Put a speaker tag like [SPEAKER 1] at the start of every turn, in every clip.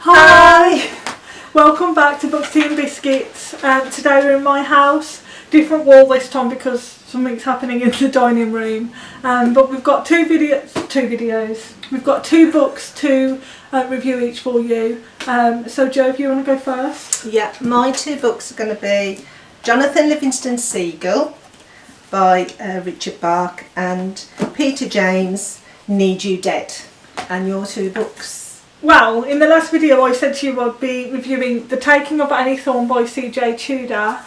[SPEAKER 1] Hi! Welcome back to Books, Tea and Biscuits. Today we're in my house. Different wall this time because something's happening in the dining room. But we've got two videos. We've got two books to review each for you. So Jo, if you want to go first.
[SPEAKER 2] Yeah, my two books are going to be Jonathan Livingston Seagull by Richard Bach and Peter James Need You Dead. And your two books?
[SPEAKER 1] Well, in the last video I said to you I'd be reviewing The Taking of Annie Thorne by C.J. Tudor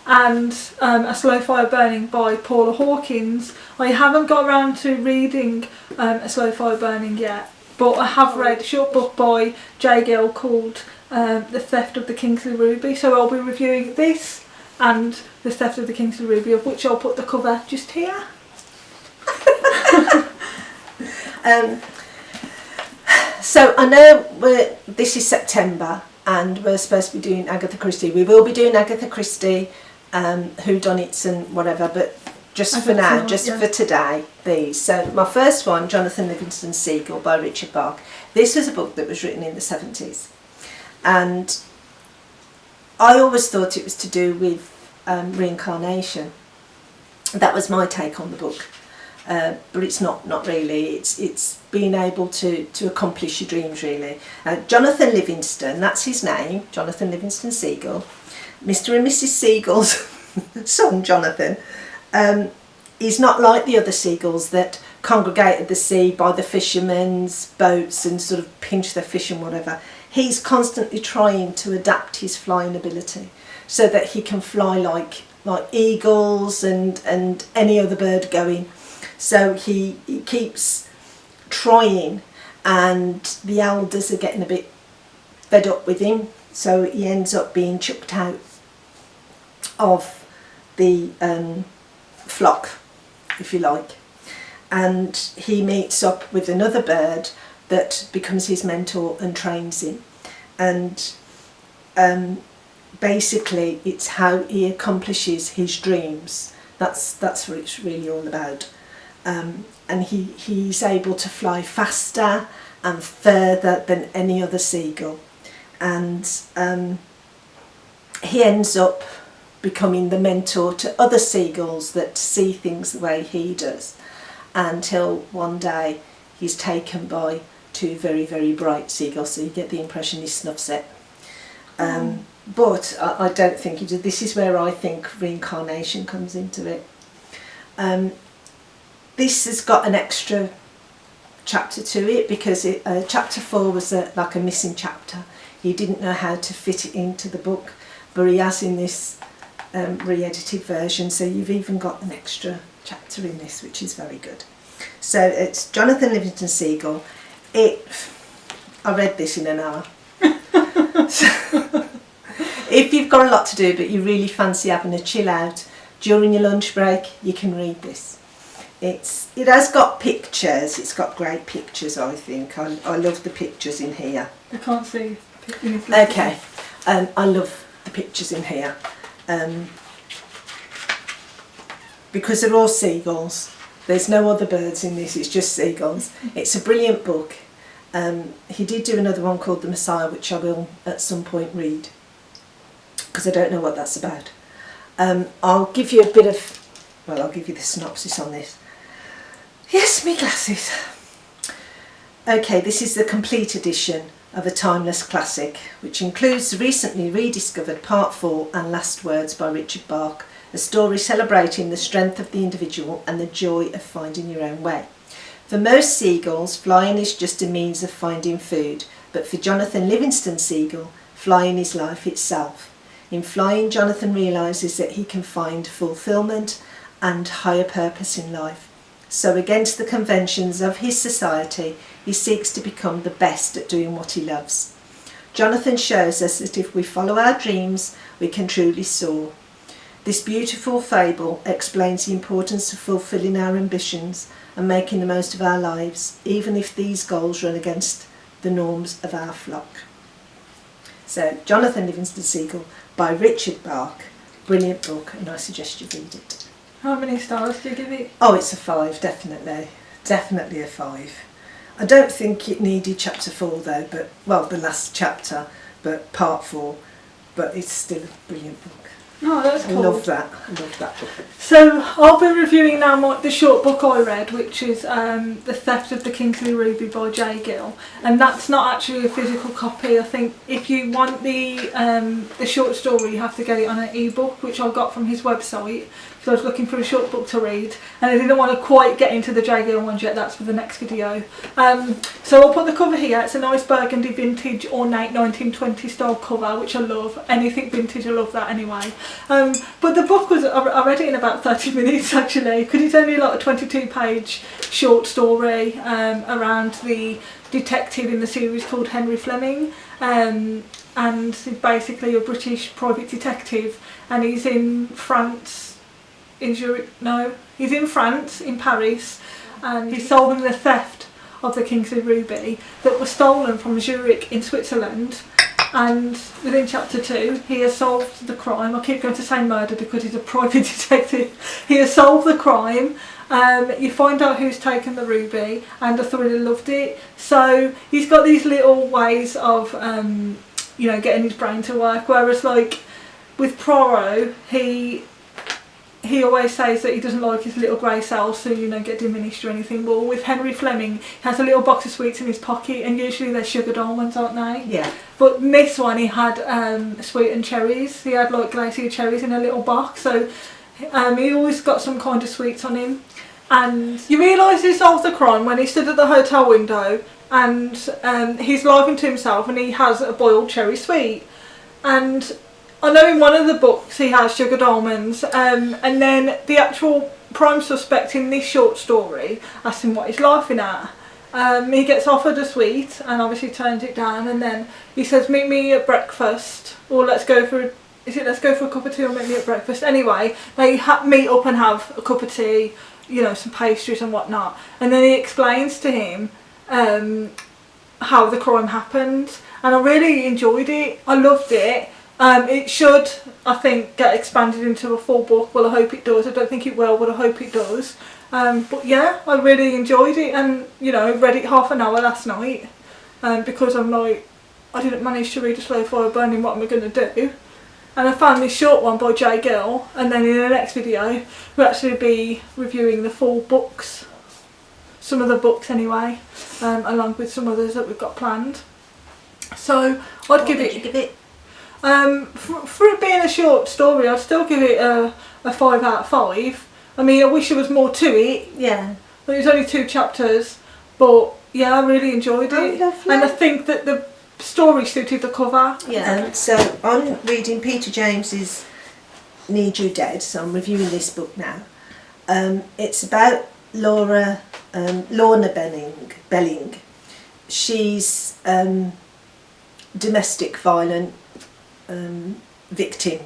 [SPEAKER 1] and A Slow Fire Burning by Paula Hawkins. I haven't got around to reading A Slow Fire Burning yet, but I have read a short book by Gill called The Theft of the Kingsley Ruby, so I'll be reviewing this and The Theft of the Kingsley Ruby, of which I'll put the cover just here.
[SPEAKER 2] So I know this is September and we're supposed to be doing Agatha Christie. We will be doing Agatha Christie, whodunits and whatever, but just for now, for today, these. So my first one, Jonathan Livingston Seagull by Richard Bach. This was a book that was written in the 70s. And I always thought it was to do with reincarnation. That was my take on the book. But it's not really. It's being able to accomplish your dreams, really. Jonathan Livingston, that's his name, Jonathan Livingston Seagull. Mr. and Mrs. Seagull's son, Jonathan, is not like the other seagulls that congregate at the sea by the fishermen's boats and sort of pinch their fish and whatever. He's constantly trying to adapt his flying ability so that he can fly like eagles and any other bird going. So he keeps trying, and the elders are getting a bit fed up with him, so he ends up being chucked out of the flock, if you like, and he meets up with another bird that becomes his mentor and trains him, and basically it's how he accomplishes his dreams. That's what it's really all about. And he's able to fly faster and further than any other seagull, and he ends up becoming the mentor to other seagulls that see things the way he does, until one day he's taken by two very, very bright seagulls, so you get the impression he snuffs it. But I don't think he did. This is where I think reincarnation comes into it. This has got an extra chapter to it because chapter 4 was like a missing chapter. He didn't know how to fit it into the book, but he has in this re-edited version, so you've even got an extra chapter in this, which is very good. So it's Jonathan Livingston Seagull. I read this in an hour. So, if you've got a lot to do but you really fancy having a chill out during your lunch break, you can read this. It has got pictures. It's got great pictures, I think. I love the pictures in here.
[SPEAKER 1] I can't see.
[SPEAKER 2] Okay, I love the pictures in here because they're all seagulls. There's no other birds in this, it's just seagulls. It's a brilliant book. He did do another one called The Messiah, which I will at some point read because I don't know what that's about. I'll give you I'll give you the synopsis on this. Yes, me glasses. Okay, this is the complete edition of a timeless classic, which includes the recently rediscovered Part 4 and Last Words by Richard Bach, a story celebrating the strength of the individual and the joy of finding your own way. For most seagulls, flying is just a means of finding food, but for Jonathan Livingston Seagull, flying is life itself. In flying, Jonathan realises that he can find fulfilment and higher purpose in life. So against the conventions of his society, he seeks to become the best at doing what he loves. Jonathan shows us that if we follow our dreams, we can truly soar. This beautiful fable explains the importance of fulfilling our ambitions and making the most of our lives, even if these goals run against the norms of our flock. So, Jonathan Livingston Seagull by Richard Bach. Brilliant book, and I suggest you read it.
[SPEAKER 1] How many stars do you give it?
[SPEAKER 2] Oh, it's a 5, definitely. Definitely a 5. I don't think it needed chapter 4 though, but well, the last chapter, but part 4. But it's still a brilliant book.
[SPEAKER 1] Oh, that's cool.
[SPEAKER 2] I love that. I love that book.
[SPEAKER 1] So I'll be reviewing now the short book I read, which is The Theft of the Kingsley Ruby by Gill, and that's not actually a physical copy. I think if you want the short story, you have to get it on an ebook, which I got from his website. So I was looking for a short book to read, and I didn't want to quite get into the Gill ones yet. That's for the next video. So I'll put the cover here. It's a nice burgundy vintage ornate 1920 style cover, which I love. Anything vintage, I love that anyway. But the book was, I read it in about 30 minutes actually, because it's only like a 22-page short story around the detective in the series called Henry Fleming, and he's basically a British private detective, and he's in France. He's in France, in Paris, and he's solving the theft of the Kingsley Ruby that was stolen from Zurich in Switzerland. And within chapter 2, he has solved the crime. I keep going to say murder because he's a private detective. He has solved the crime. You find out who's taken the ruby, and I thoroughly loved it. So he's got these little ways of, getting his brain to work. Whereas, like with Poirot, he always says that he doesn't like his little grey cells to get diminished or anything. Well, with Henry Fleming, he has a little box of sweets in his pocket, and usually they're sugared almonds, aren't they?
[SPEAKER 2] Yeah.
[SPEAKER 1] But in this one, he had sweetened cherries. He had like glacier cherries in a little box, so he always got some kind of sweets on him. And you realise he solved the crime when he stood at the hotel window, and he's laughing to himself, and he has a boiled cherry sweet. And I know in one of the books he has sugared almonds, and then the actual prime suspect in this short story asks him what he's laughing at. He gets offered a sweet and obviously turns it down, and then he says, meet me at breakfast, or let's go for a cup of tea, or meet me at breakfast. Anyway, they meet up and have a cup of tea, some pastries and whatnot, and then he explains to him how the crime happened, and I really enjoyed it. I loved it. It should, I think, get expanded into a full book. Well, I hope it does. I don't think it will, but I hope it does. But yeah, I really enjoyed it, and read it half an hour last night because I'm like, I didn't manage to read A Slow Fire Burning, what am I going to do? And I found this short one by Gill, and then in the next video we'll actually be reviewing the full books, some of the books anyway, along with some others that we've got planned. So I'd give it. For it being a short story, I'd still give it a 5 out of 5. I mean, I wish there was more to it.
[SPEAKER 2] Yeah.
[SPEAKER 1] It was only 2 chapters, but yeah, I really enjoyed it.
[SPEAKER 2] Lovely.
[SPEAKER 1] And I think that the story suited the cover.
[SPEAKER 2] Yeah. So I'm reading Peter James's Need You Dead, so I'm reviewing this book now. It's about Lorna Belling. She's domestic violence victim.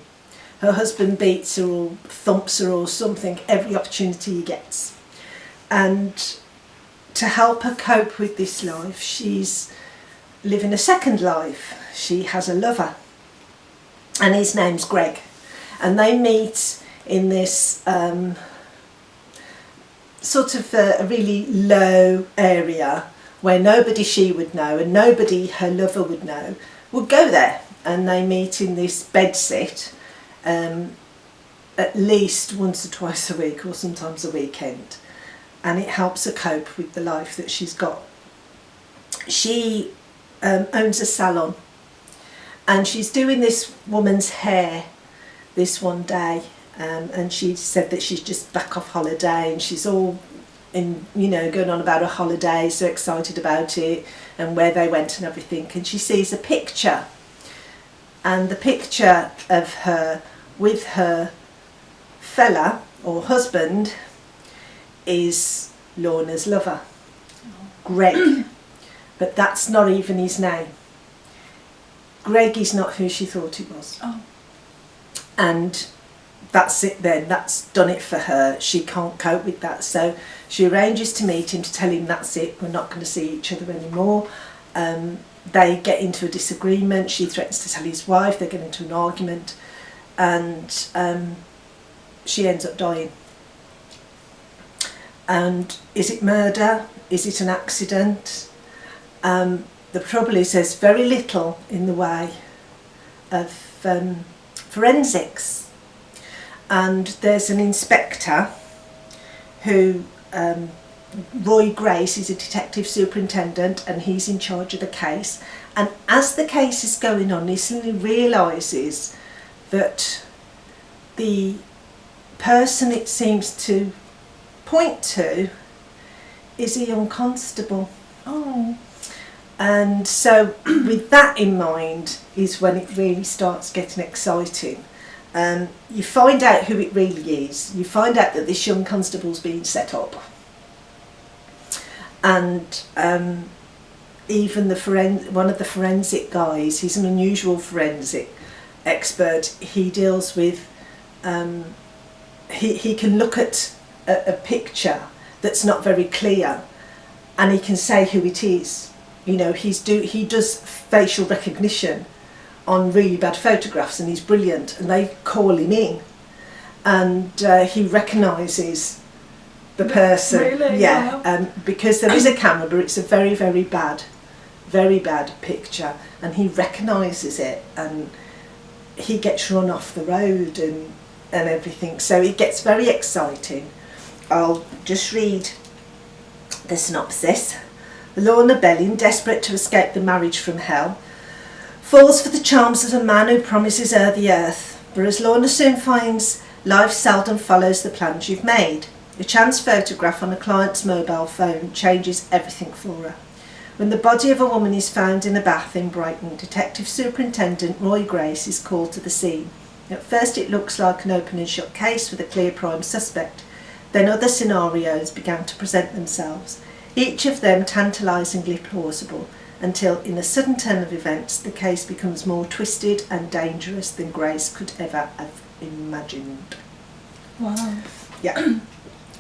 [SPEAKER 2] Her husband beats her or thumps her or something every opportunity he gets, and to help her cope with this life, she's living a second life. She has a lover, and his name's Greg, and they meet in this sort of a really low area where nobody she would know and nobody her lover would know would go there. And they meet in this bedsit at least once or twice a week, or sometimes a weekend, and it helps her cope with the life that she's got. She owns a salon, and she's doing this woman's hair this one day, and she said that she's just back off holiday, and she's all going on about her holiday, so excited about it and where they went and everything, and she sees a picture. And the picture of her with her fella or husband is Lorna's lover, Greg. But that's not even his name. Greg is not who she thought it was.
[SPEAKER 1] Oh.
[SPEAKER 2] And that's it then, that's done it for her. She can't cope with that. So she arranges to meet him to tell him that's it, we're not going to see each other anymore. They get into a disagreement, she threatens to tell his wife, they get into an argument, and she ends up dying. And is it murder? Is it an accident? The trouble is there's very little in the way of forensics. And there's an inspector who, Roy Grace, is a detective superintendent, and he's in charge of the case. And as the case is going on, he suddenly realises that the person it seems to point to is a young constable.
[SPEAKER 1] Oh.
[SPEAKER 2] And so with that in mind is when it really starts getting exciting. You find out who it really is. You find out that this young constable's being set up. And even one of the forensic guys, he's an unusual forensic expert. He deals with, he can look at a picture that's not very clear and he can say who it is. You know, he does facial recognition on really bad photographs, and he's brilliant, and they call him in and he recognises the person.
[SPEAKER 1] Really?
[SPEAKER 2] Yeah,
[SPEAKER 1] Wow.
[SPEAKER 2] because there is a camera, but it's a very, very bad picture, and he recognises it, and he gets run off the road and everything. So it gets very exciting. I'll just read the synopsis. Lorna Belling, desperate to escape the marriage from hell, falls for the charms of a man who promises her the earth. But as Lorna soon finds, life seldom follows the plans you've made. A chance photograph on a client's mobile phone changes everything for her. When the body of a woman is found in a bath in Brighton, Detective Superintendent Roy Grace is called to the scene. At first it looks like an open and shut case with a clear prime suspect. Then other scenarios began to present themselves, each of them tantalisingly plausible, until in a sudden turn of events the case becomes more twisted and dangerous than Grace could ever have imagined.
[SPEAKER 1] Wow.
[SPEAKER 2] Yeah,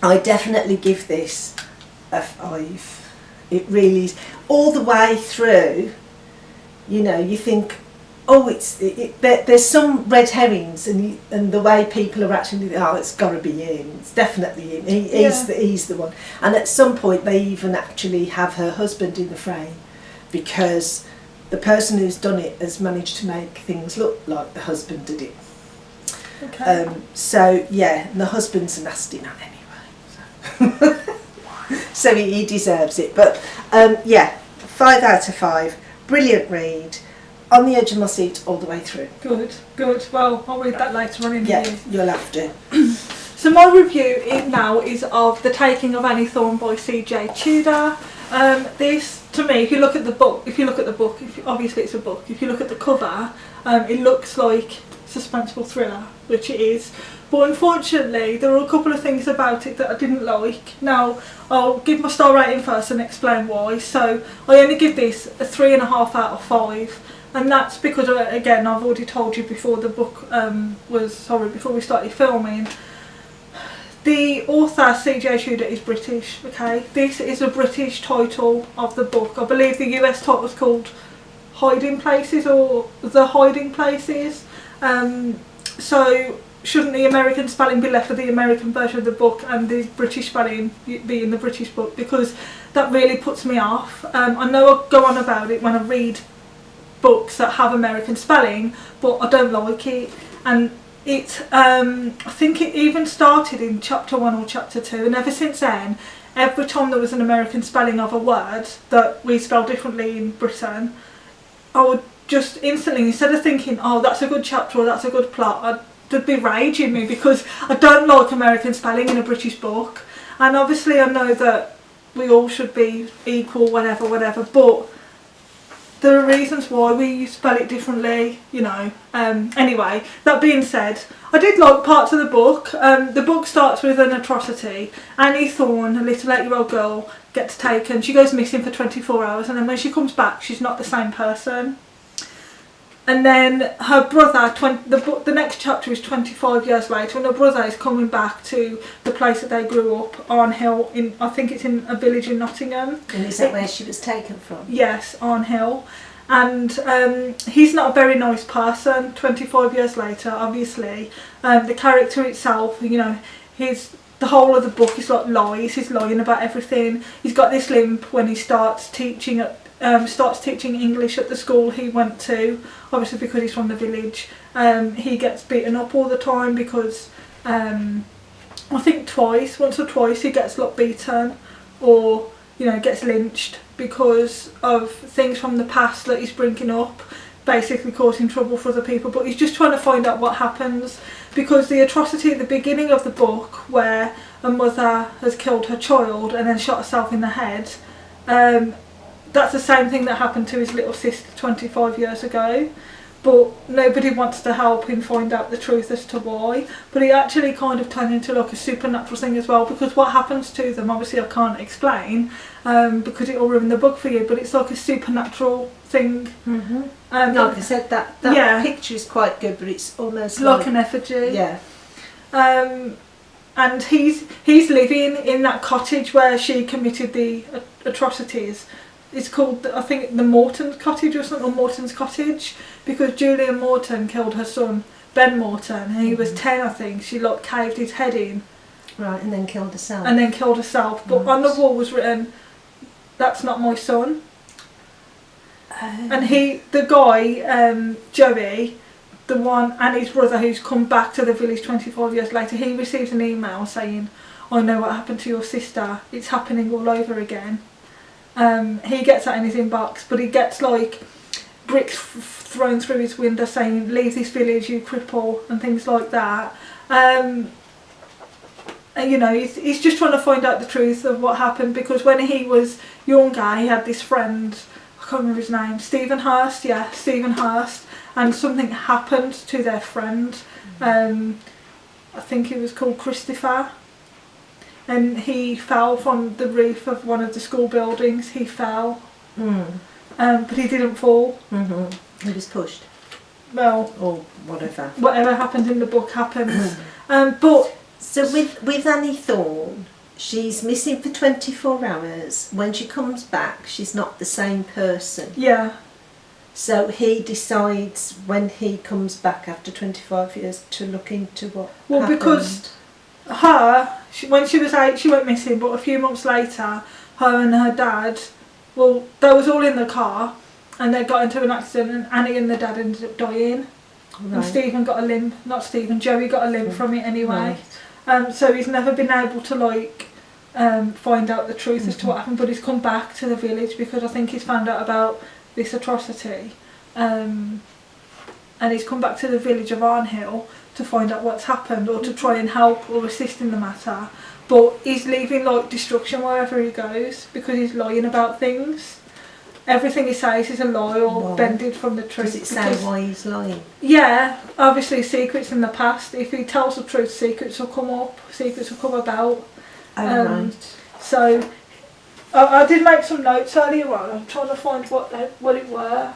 [SPEAKER 2] I definitely give this a 5. It really is. All the way through, you know, you think, oh, there's some red herrings, and the way people are actually, oh, it's got to be him. It's definitely him. He's the one. And at some point, they even actually have her husband in the frame, because the person who's done it has managed to make things look like the husband did it.
[SPEAKER 1] Okay.
[SPEAKER 2] So yeah, and the husband's a nasty man anyway. So he deserves it. But yeah, 5 out of 5. Brilliant read. On the edge of my seat all the way through.
[SPEAKER 1] Good. Well, I'll read that later on in the year.
[SPEAKER 2] You'll have to.
[SPEAKER 1] So my review now is of The Taking of Annie Thorne by C.J. Tudor. This, to me, if you look at the book, obviously it's a book, if you look at the cover, it looks like suspenseful thriller, which it is. But unfortunately, there are a couple of things about it that I didn't like. Now, I'll give my star rating first and explain why. So, I only give this a 3.5 out of 5. And that's because, again, I've already told you before the book before we started filming, the author C.J. Tudor is British, okay? This is a British title of the book. I believe the US title is called Hiding Places or The Hiding Places. So shouldn't the American spelling be left for the American version of the book and the British spelling be in the British book? Because that really puts me off. I know I go on about it when I read books that have American spelling, but I don't like it. And it, I think it even started in chapter 1 or chapter 2, and ever since then, every time there was an American spelling of a word that we spell differently in Britain, I would just instantly, instead of thinking, oh, that's a good chapter or that's a good plot, there'd be rage in me because I don't like American spelling in a British book. And obviously I know that we all should be equal, whatever, but there are reasons why we spell it differently, you know. Anyway, that being said, I did like parts of the book. The book starts with an atrocity. Annie Thorne, a little 8-year-old girl, gets taken. She goes missing for 24 hours, and then when she comes back, she's not the same person. And then her brother, the next chapter is 25 years later, and her brother is coming back to the place that they grew up, Arnhill, I think it's in a village in Nottingham.
[SPEAKER 2] And is that where she was taken from?
[SPEAKER 1] Yes, Arnhill. And he's not a very nice person 25 years later, obviously. The character itself, you know, he's the whole of the book is like lies. He's lying about everything. He's got this limp when he starts teaching English at the school he went to, obviously because he's from the village. He gets beaten up all the time because I think once or twice he gets like beaten or gets lynched because of things from the past that he's bringing up, basically causing trouble for other people. But he's just trying to find out what happens, because the atrocity at the beginning of the book where a mother has killed her child and then shot herself in the head, that's the same thing that happened to his little sister 25 years ago, but nobody wants to help him find out the truth as to why. But it actually kind of turned into like a supernatural thing as well, because what happens to them, obviously I can't explain because it will ruin the book for you, but it's like a supernatural thing.
[SPEAKER 2] Mm-hmm. Like I said, that picture is quite good, but it's almost
[SPEAKER 1] like an effigy.
[SPEAKER 2] Yeah.
[SPEAKER 1] And he's living in that cottage where she committed the atrocities. It's called, I think, the Morton's cottage or something, or Morton's cottage, because Julia Morton killed her son, Ben Morton, and he was 10, I think. She caved his head in.
[SPEAKER 2] Right, and then killed herself.
[SPEAKER 1] But on the wall was written, "That's not my son." And the guy, Joey, the one, and his brother who's come back to the village 25 years later, he receives an email saying, "I know what happened to your sister. It's happening all over again." He gets that in his inbox, but he gets bricks thrown through his window saying, "Leave this village, you cripple," and things like that. And he's just trying to find out the truth of what happened, because when he was younger he had this friend, I can't remember his name, Stephen Hurst, and something happened to their friend. I think he was called Christopher. And he fell from the roof of one of the school buildings. He fell, but he didn't fall.
[SPEAKER 2] Mm-hmm. He was pushed.
[SPEAKER 1] Well,
[SPEAKER 2] or whatever.
[SPEAKER 1] Whatever happens in the book happens. But
[SPEAKER 2] so with Annie Thorne, she's missing for 24 hours. When she comes back, she's not the same person.
[SPEAKER 1] Yeah.
[SPEAKER 2] So he decides when he comes back after 25 years to look into what happened.
[SPEAKER 1] Because when she was 8, she went missing, but a few months later, her and her dad, they was all in the car, and they got into an accident, and Annie and the dad ended up dying. Right. And Joey got a limp from it anyway. Right. So he's never been able to find out the truth as to what happened, but he's come back to the village because I think he's found out about this atrocity. And he's come back to the village of Arnhill to find out what's happened, or to try and help or assist in the matter. But he's leaving destruction wherever he goes, because he's lying about things. Everything he says is a lie or bended from the truth.
[SPEAKER 2] Does it say why he's lying?
[SPEAKER 1] Yeah, obviously secrets in the past. If he tells the truth, secrets will come about.
[SPEAKER 2] Right.
[SPEAKER 1] So I did make some notes earlier on. I'm trying to find what it were.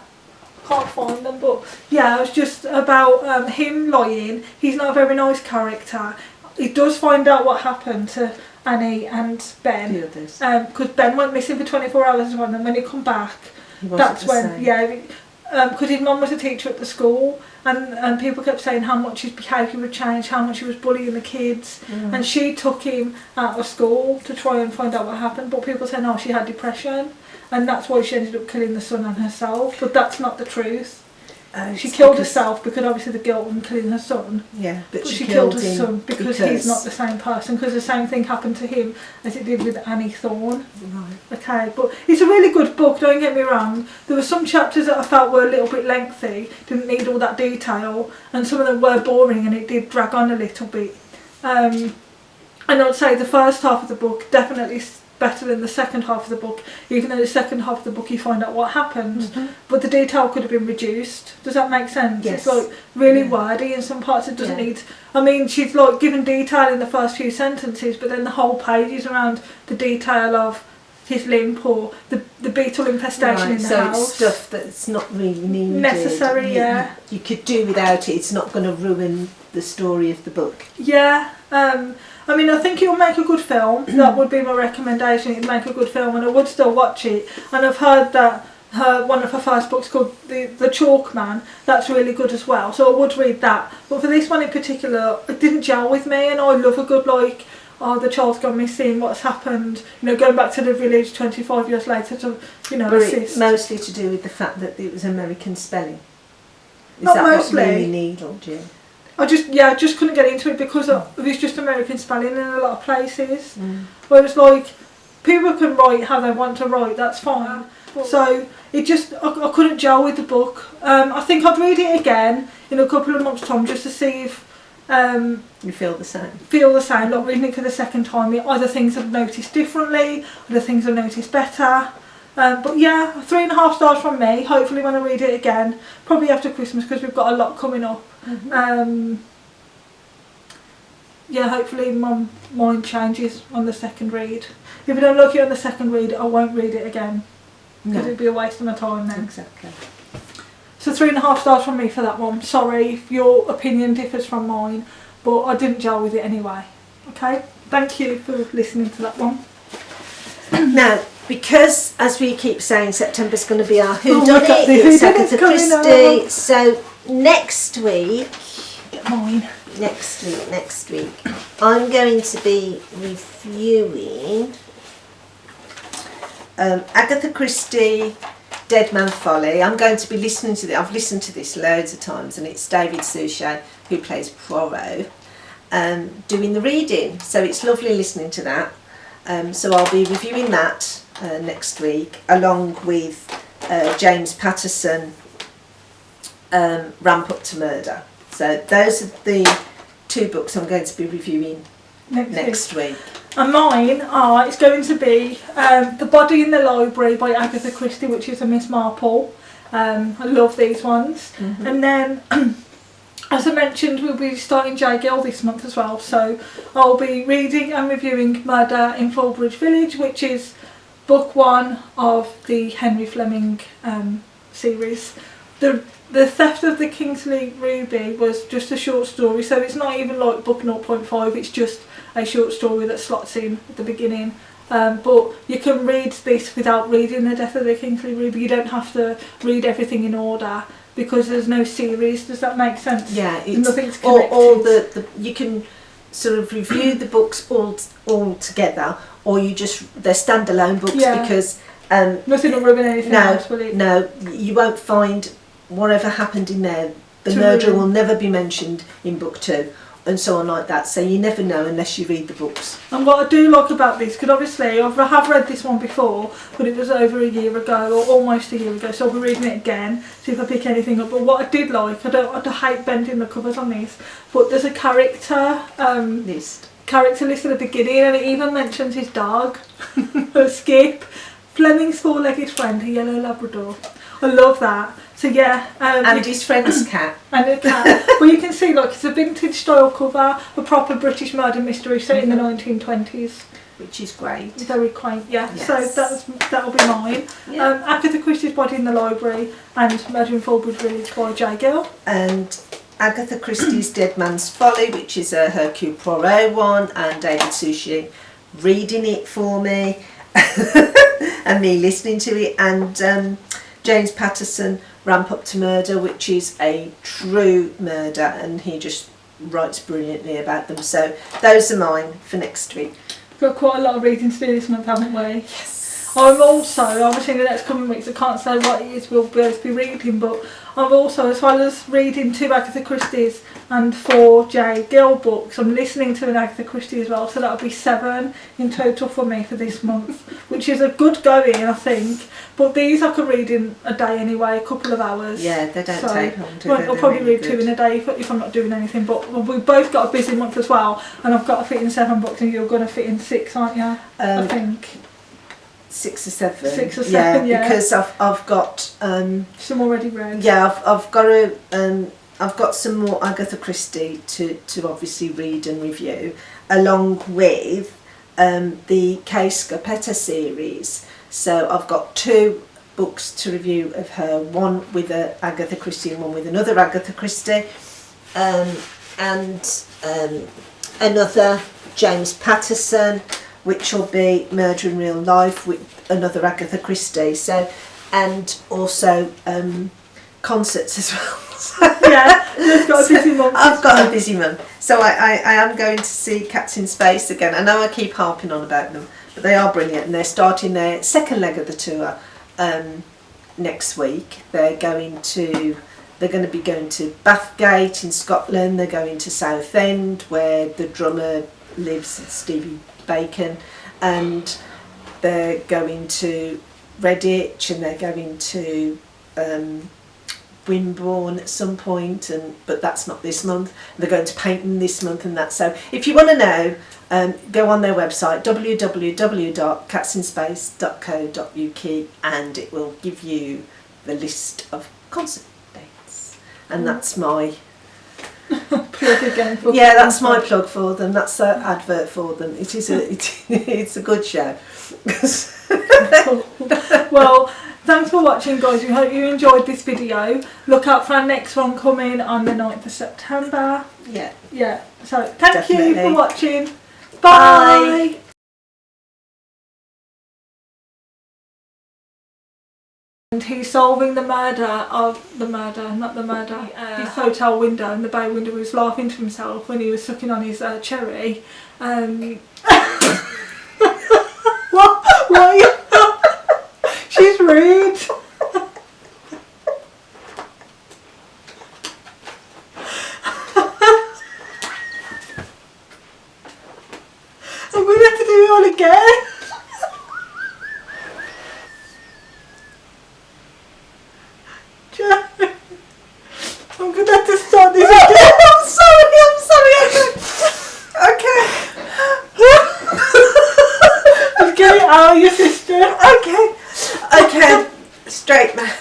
[SPEAKER 1] Can't find them, but yeah, it was just about him lying. He's not a very nice character. He does find out what happened to Annie and Ben, because Ben went missing for 24 hours as well, and when he come back, that's when because his mum was a teacher at the school, and people kept saying how much his behaviour would change, how much he was bullying the kids, and she took him out of school to try and find out what happened, but people said no, she had depression. And that's why she ended up killing the son and herself. But that's not the truth. She killed herself because obviously the guilt in killing her son.
[SPEAKER 2] Yeah, but
[SPEAKER 1] she killed her son because he's not the same person. Because the same thing happened to him as it did with Annie Thorne.
[SPEAKER 2] Right.
[SPEAKER 1] Okay, but it's a really good book, don't get me wrong. There were some chapters that I felt were a little bit lengthy, didn't need all that detail, and some of them were boring and it did drag on a little bit. And I'd say the first half of the book definitely better than the second half of the book, even though the second half of the book you find out what happened, but the detail could have been reduced. Does that make sense?
[SPEAKER 2] Yes.
[SPEAKER 1] It's really wordy in some parts. It doesn't need, I mean, she's given detail in the first few sentences, but then the whole page is around the detail of his limp or the beetle infestation in the house.
[SPEAKER 2] It's stuff that's not really needed.
[SPEAKER 1] Necessary,
[SPEAKER 2] you could do without it. It's not going to ruin the story of the book.
[SPEAKER 1] Yeah. I mean, I think it'll make a good film. That would be my recommendation. It'd make a good film, and I would still watch it. And I've heard that one of her first books called The Chalk Man, that's really good as well. So I would read that. But for this one in particular, it didn't gel with me, and I love a good oh, the child's gone missing, what's happened, you know, going back to the village 25 years later to, you know, assist.
[SPEAKER 2] Mostly to do with the fact that it was American spelling. Is
[SPEAKER 1] Not
[SPEAKER 2] that
[SPEAKER 1] mostly.
[SPEAKER 2] what really needled you?
[SPEAKER 1] I just couldn't get into it because it was just American spelling in a lot of places.
[SPEAKER 2] Mm.
[SPEAKER 1] Whereas like, people can write how they want to write, that's fine. So it just, I couldn't gel with the book. I think I'd read it again in a couple of months' time just to see if
[SPEAKER 2] You feel the same?
[SPEAKER 1] like reading it for the second time, other things I've noticed differently, other things I've noticed better. But yeah, 3.5 stars from me. Hopefully when I read it again, probably after Christmas because we've got a lot coming up.
[SPEAKER 2] Mm-hmm.
[SPEAKER 1] Yeah, hopefully my mind changes on the second read. If I don't like it on the second read, I won't read it again because it'd be a waste of my time then.
[SPEAKER 2] Exactly.
[SPEAKER 1] So 3.5 stars from me for that one. Sorry if your opinion differs from mine, but I didn't gel with it anyway. Okay, thank you for listening to that one.
[SPEAKER 2] Now, because as we keep saying, September's going to be our
[SPEAKER 1] Oh my God,
[SPEAKER 2] whodunit,
[SPEAKER 1] the
[SPEAKER 2] it's
[SPEAKER 1] whodunit's
[SPEAKER 2] Agatha
[SPEAKER 1] coming
[SPEAKER 2] Christie.
[SPEAKER 1] up.
[SPEAKER 2] So next week,
[SPEAKER 1] Next week.
[SPEAKER 2] I'm going to be reviewing Agatha Christie, Dead Man Folly. I'm going to be listening to I've listened to this loads of times, and it's David Suchet who plays Poirot doing the reading. So it's lovely listening to that. So I'll be reviewing that next week, along with James Patterson, Ramp Up to Murder. So those are the 2 books I'm going to be reviewing next week.
[SPEAKER 1] And mine it's going to be The Body in the Library by Agatha Christie, which is a Miss Marple. I love these ones.
[SPEAKER 2] Mm-hmm.
[SPEAKER 1] And then, as I mentioned, we'll be starting Gill this month as well. So I'll be reading and reviewing Murder in Fulbridge Village, which is book 1 of the Henry Fleming series. The Theft of the Kingsley Ruby was just a short story, so it's not even like book 0.5, it's just a short story that slots in at the beginning. But you can read this without reading The Death of the Kingsley Ruby. You don't have to read everything in order because there's no series. Does that make sense?
[SPEAKER 2] Yeah,
[SPEAKER 1] nothing's connected.
[SPEAKER 2] All the you can sort of review the books all together, or they're standalone books because
[SPEAKER 1] nothing will ruin anything else, will it?
[SPEAKER 2] No, you won't find whatever happened in there. The murderer will never be mentioned in book 2, and so on like that. So you never know unless you read the books. And
[SPEAKER 1] what I do like about this, because obviously I have read this one before, but it was over a year ago, or almost a year ago, so I'll be reading it again, see if I pick anything up. But what I did like, I hate bending the covers on these, but there's a character list at the beginning, and it even mentions his dog, Skip, Fleming's 4-legged friend, a yellow Labrador. I love that. So yeah,
[SPEAKER 2] and his friend's cat.
[SPEAKER 1] And a cat. Well, you can see, like, it's a vintage style cover, a proper British murder mystery set in the 1920s.
[SPEAKER 2] Which is great.
[SPEAKER 1] Very quaint, yeah.
[SPEAKER 2] Yes.
[SPEAKER 1] So that'll be mine.
[SPEAKER 2] Yeah.
[SPEAKER 1] Agatha Christie's Body in the Library and Murder in Fulbridge Village by Gill.
[SPEAKER 2] And Agatha Christie's Dead Man's Folly, which is a Hercule Poirot one, and David Suchet reading it for me and me listening to it, and James Patterson, Ramp Up to Murder, which is a true murder, and he just writes brilliantly about them. So those are mine for next week.
[SPEAKER 1] We've got quite a lot of reading to do this month, haven't we?
[SPEAKER 2] Yes.
[SPEAKER 1] I'm also, obviously in the next coming weeks, I can't say what it is we'll both be reading, but I'm also, as well as reading 2 Agatha Christie's and 4 Gill books, I'm listening to an Agatha Christie as well, so that'll be 7 in total for me for this month, which is a good going, I think. But these I could read in a day anyway, a couple of hours.
[SPEAKER 2] Yeah, they don't take long to
[SPEAKER 1] I'll probably read 2 in a day if I'm not doing anything, but we've both got a busy month as well, and I've got to fit in 7 books and you're going to fit in 6, aren't you? I think.
[SPEAKER 2] 6 or 7.
[SPEAKER 1] 6 or 7, yeah.
[SPEAKER 2] Because I've got
[SPEAKER 1] some already read.
[SPEAKER 2] Yeah, I've got some more Agatha Christie to obviously read and review, along with the Kay Scarpetta series. So I've got 2 books to review of her, one with a Agatha Christie and one with another Agatha Christie, and another James Patterson, which will be Murder in Real Life with another Agatha Christie. So, and also concerts as well.
[SPEAKER 1] Yeah, you've got a busy month.
[SPEAKER 2] I've got a busy month. So I am going to see Cats in Space again. I know I keep harping on about them, but they are brilliant, and they're starting their second leg of the tour next week. They're going to be going to Bathgate in Scotland. They're going to Southend, where the drummer lives, Stevie Bacon, and they're going to Redditch, and they're going to Wimborne at some point, but that's not this month. They're going to Payton this month, and that. So if you want to know, go on their website www.catsinspace.co.uk, and it will give you the list of concert dates. And that's my
[SPEAKER 1] plug again.
[SPEAKER 2] That's my plug for them. That's the advert for them. It is it's a good show.
[SPEAKER 1] Well, thanks for watching, guys. We hope you enjoyed this video. Look out for our next one coming on the 9th of September. Yeah. So thank you for watching. Bye. And he's solving the murder of his hotel window, and the bay window. He was laughing to himself when he was sucking on his cherry. What? She's rude. I'm going to have to do it all again. I'm going to have to start this again.
[SPEAKER 2] I'm sorry. Okay.
[SPEAKER 1] Just get it out, your sister.
[SPEAKER 2] Okay. Straight man.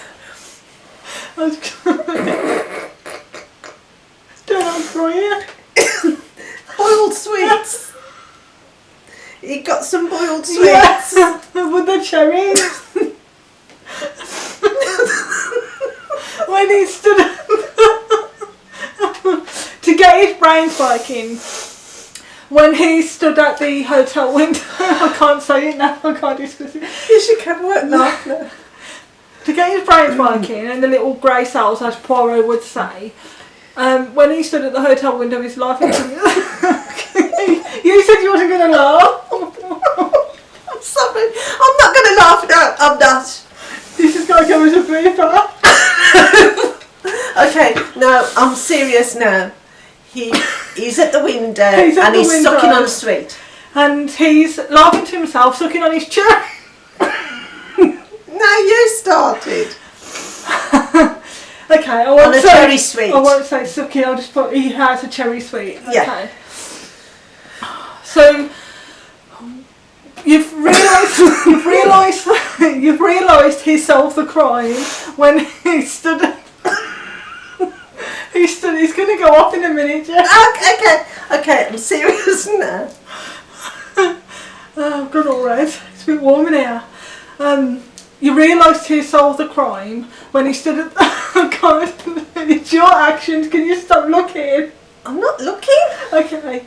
[SPEAKER 1] Don't I'm crying.
[SPEAKER 2] Boiled sweets. You got some boiled sweets.
[SPEAKER 1] Yes, with the cherries. When he stood to get his brains working, when he stood at the hotel window, I can't say it now, I can't discuss it.
[SPEAKER 2] Yes, you can work now.
[SPEAKER 1] To get his brains working, and the little grey cells, as Poirot would say, when he stood at the hotel window, he's laughing to me. You said you wasn't going to laugh.
[SPEAKER 2] I'm sorry. I'm not going to laugh now. I'm not.
[SPEAKER 1] This is going to go as a blooper.
[SPEAKER 2] Okay, no, I'm serious now. He's at the window
[SPEAKER 1] He's
[SPEAKER 2] sucking on a sweet.
[SPEAKER 1] And he's laughing to himself, sucking on his cherry.
[SPEAKER 2] No, you started.
[SPEAKER 1] Okay, I won't say sucking, I'll just put he has a cherry sweet. Okay.
[SPEAKER 2] Yeah.
[SPEAKER 1] So you've realised he solved the crime when he stood. He's going to go off in a minute, yeah.
[SPEAKER 2] Okay, I'm serious now.
[SPEAKER 1] Oh, I've got all red. It's a bit warm in here. You realised he solved the crime when he stood at God, it's your actions, can you stop looking?
[SPEAKER 2] I'm not looking.
[SPEAKER 1] Okay.